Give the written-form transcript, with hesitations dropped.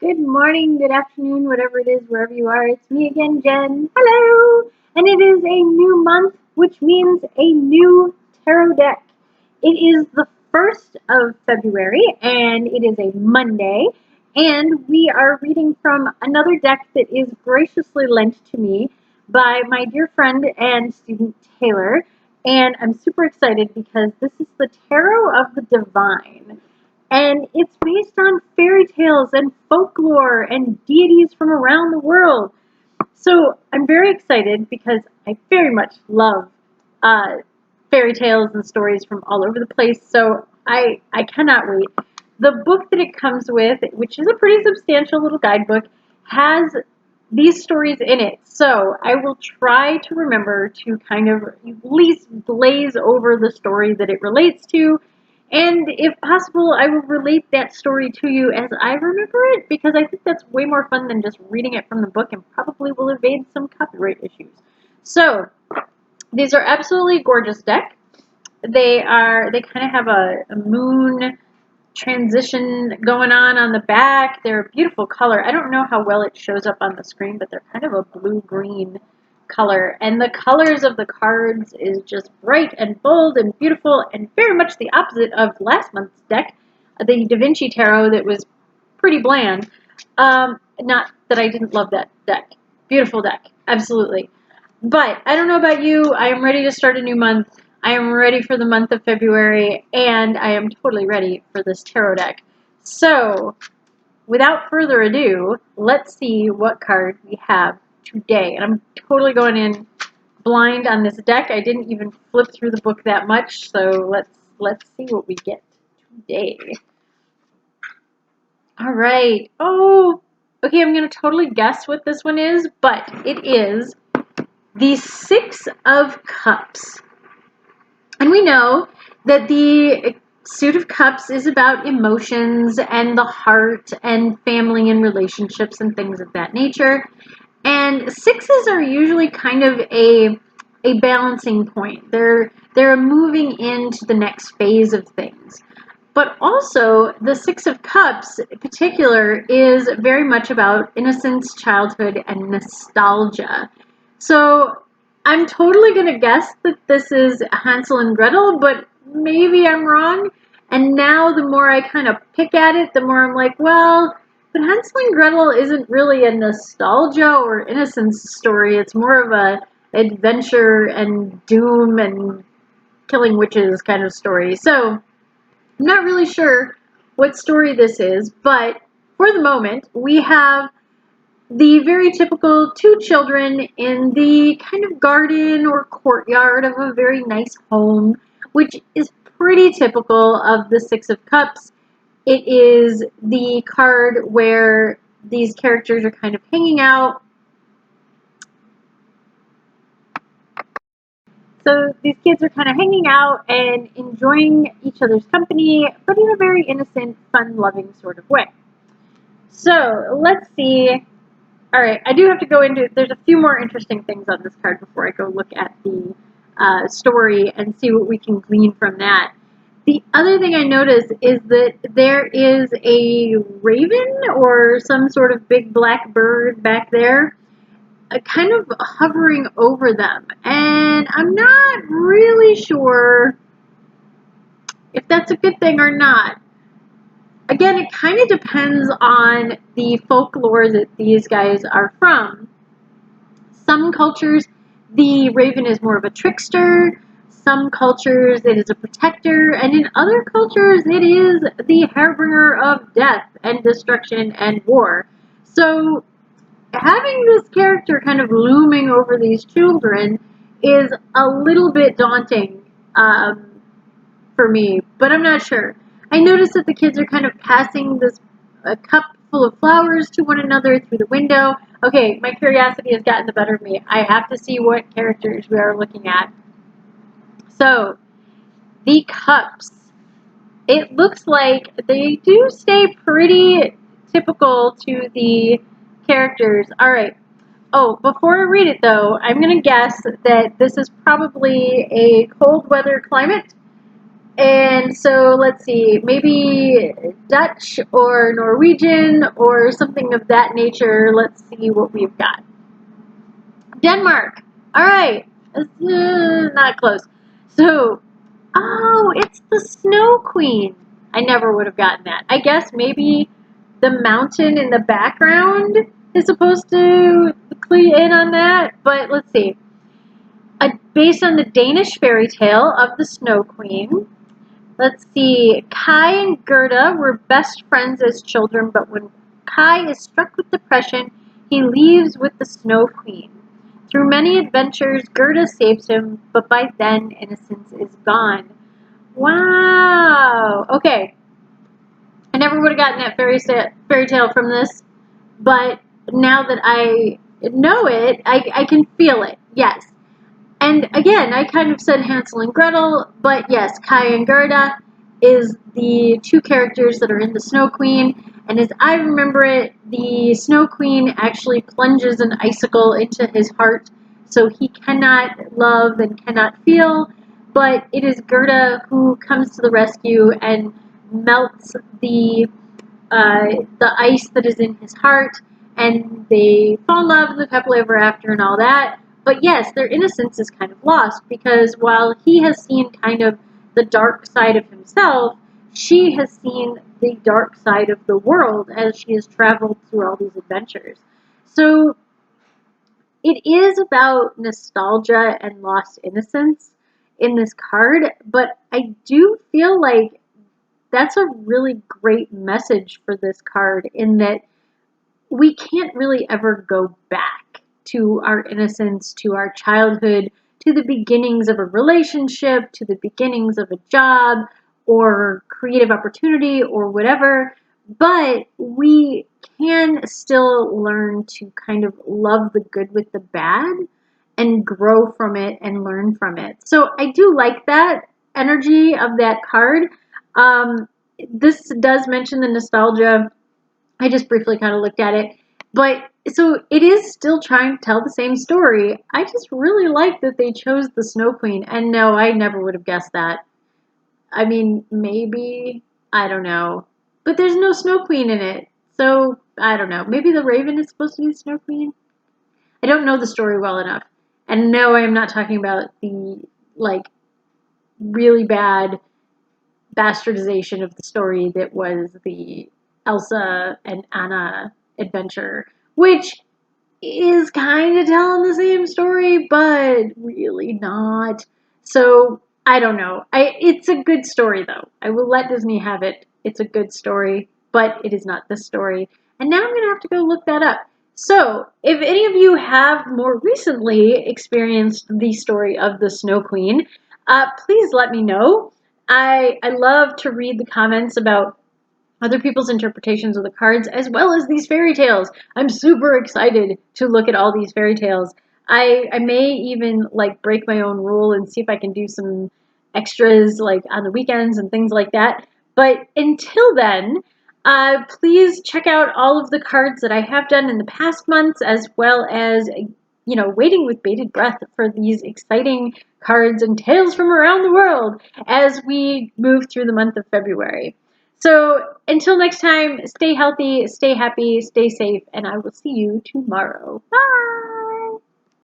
Good morning, good afternoon, whatever it is, wherever you are. It's me again, Jen. Hello! And it is a new month, which means a new tarot deck. It is the 1st of February, and it is a Monday, and we are reading from another deck that is graciously lent to me by my dear friend and student Taylor. And I'm super excited because this is the Tarot of the Divine. And it's based on fairy tales and folklore and deities from around the world. So I'm very excited because I very much love uh, fairy tales and stories from all over the place. So I cannot wait. The book that it comes with, which is a pretty substantial little guidebook, has these stories in it. So I will try to remember to kind of at least glaze over the story that it relates to. And if possible, I will relate that story to you as I remember it, because I think that's way more fun than just reading it from the book and probably will evade some copyright issues. So, these are absolutely gorgeous deck. They kind of have a moon transition going on the back. They're a beautiful color. I don't know how well it shows up on the screen, but they're kind of a blue-green color. And the colors of the cards is just bright and bold and beautiful and very much the opposite of last month's deck, the Da Vinci Tarot, that was pretty bland. Not that I didn't love that deck. Beautiful deck. Absolutely. But I don't know about you. I am ready to start a new month. I am ready for the month of February, and I am totally ready for this tarot deck. So, without further ado, let's see what card we have today. And I'm totally going in blind on this deck. I didn't even flip through the book that much, so let's see what we get today. All right. Oh, okay, I'm going to totally guess what this one is, but it is the Six of Cups. And we know that the Suit of Cups is about emotions and the heart and family and relationships and things of that nature. And sixes are usually kind of a balancing point. They're moving into the next phase of things. But also, the Six of Cups in particular is very much about innocence, childhood, and nostalgia. So I'm totally going to guess that this is Hansel and Gretel, but maybe I'm wrong. And now the more I kind of pick at it, the more I'm like, well, but Hansel and Gretel isn't really a nostalgia or innocence story. It's more of a adventure and doom and killing witches kind of story. So I'm not really sure what story this is, but for the moment, we have the very typical two children in the kind of garden or courtyard of a very nice home, which is pretty typical of the Six of Cups. It is the card where these characters are kind of hanging out. So these kids are kind of hanging out and enjoying each other's company, but in a very innocent, fun-loving sort of way. So let's see. All right, I do have to go into, there's a few more interesting things on this card before I go look at the story and see what we can glean from that. The other thing I noticed is that there is a raven or some sort of big black bird back there kind of hovering over them. And I'm not really sure if that's a good thing or not. Again, it kind of depends on the folklore that these guys are from. Some cultures, the raven is more of a trickster. Some cultures, it is a protector. And in other cultures, it is the harbinger of death and destruction and war. So having this character kind of looming over these children is a little bit daunting for me, but I'm not sure. I noticed that the kids are kind of passing this cup full of flowers to one another through the window. Okay, my curiosity has gotten the better of me. I have to see what characters we are looking at. So, the cups. It looks like they do stay pretty typical to the characters. All right. Oh, before I read it though, I'm going to guess that this is probably a cold weather climate. And so let's see, maybe Dutch or Norwegian or something of that nature. Let's see what we've got. Denmark. All right. Not close. So, oh, it's the Snow Queen. I never would have gotten that. I guess maybe the mountain in the background is supposed to clue in on that. But let's see. Based on the Danish fairy tale of the Snow Queen. Let's see. Kai and Gerda were best friends as children, but when Kai is struck with depression, he leaves with the Snow Queen. Through many adventures, Gerda saves him, but by then, innocence is gone. Wow. Okay. I never would have gotten that fairy tale from this, but now that I know it, I can feel it. Yes. And again, I kind of said Hansel and Gretel, but yes, Kai and Gerda is the two characters that are in the Snow Queen. And as I remember it, the Snow Queen actually plunges an icicle into his heart, so he cannot love and cannot feel. But it is Gerda who comes to the rescue and melts the ice that is in his heart, and they fall in love, live happily ever after, and all that. But yes, their innocence is kind of lost because while he has seen kind of the dark side of himself, she has seen the dark side of the world as she has traveled through all these adventures. So it is about nostalgia and lost innocence in this card, but I do feel like that's a really great message for this card in that we can't really ever go back to our innocence, to our childhood, to the beginnings of a relationship, to the beginnings of a job or creative opportunity or whatever. But we can still learn to kind of love the good with the bad and grow from it and learn from it. So I do like that energy of that card. This does mention the nostalgia. I just briefly kind of looked at it. But so it is still trying to tell the same story. I just really like that they chose the Snow Queen. And no, I never would have guessed that. I mean, maybe, I don't know. But there's no Snow Queen in it. So, I don't know. Maybe the Raven is supposed to be the Snow Queen? I don't know the story well enough. And no, I am not talking about the, like, really bad bastardization of the story that was the Elsa and Anna adventure, which is kind of telling the same story, but really not. So I don't know. It's a good story though. I will let Disney have it. It's a good story, but it is not this story. And now I'm gonna have to go look that up. So if any of you have more recently experienced the story of the Snow Queen, please let me know. I love to read the comments about other people's interpretations of the cards as well as these fairy tales. I'm super excited to look at all these fairy tales. I may even like break my own rule and see if I can do some extras like on the weekends and things like that. But until then, please check out all of the cards that I have done in the past months as well as waiting with bated breath for these exciting cards and tales from around the world as we move through the month of February. So until next time, stay healthy, stay happy, stay safe, and I will see you tomorrow. Bye!